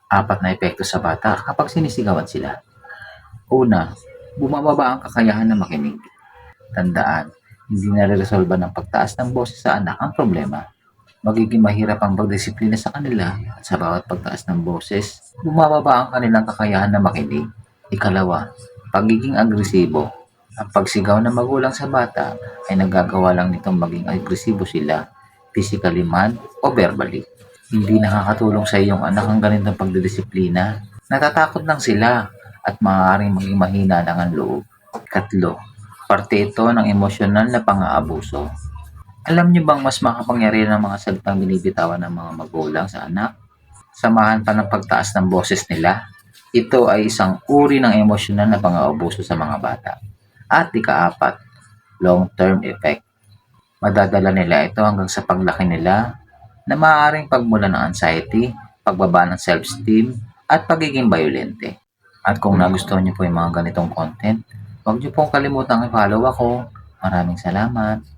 Apat na epekto sa bata kapag sinisigawan sila. Una, bumababa ang kakayahan na makinig. Tandaan, hindi nare-resolba ng pagtaas ng boses sa anak ang problema. Magiging mahirap ang pagdisiplina sa kanila at sa bawat pagtaas ng boses, bumababa ang kanilang kakayahan na makinig. Ikalawa, pagiging agresibo. Ang pagsigaw ng magulang sa bata ay nagagawa lang nitong maging agresibo sila, physically man o verbally. Hindi nakakatulong sa iyong anak ang ganitong pagdidisiplina. Natatakot lang sila at maaaring maging mahina lang ang loob. Katlo, parte ito ng emosyonal na pang-aabuso. Alam niyo bang mas makapangyarihan ang mga salitang binibitawan ng mga magulang sa anak? Samahan pa ng pagtaas ng boses nila. Ito ay isang uri ng emosyonal na pang-aabuso sa mga bata. At ikaapat, long-term effect. Madadala nila ito hanggang sa paglaki nila na maaaring pagmula ng anxiety, pagbaba ng self-esteem, at pagiging violente. At kung nagustuhan niyo po yung mga ganitong content, huwag niyo pong kalimutang i-follow ako. Maraming salamat.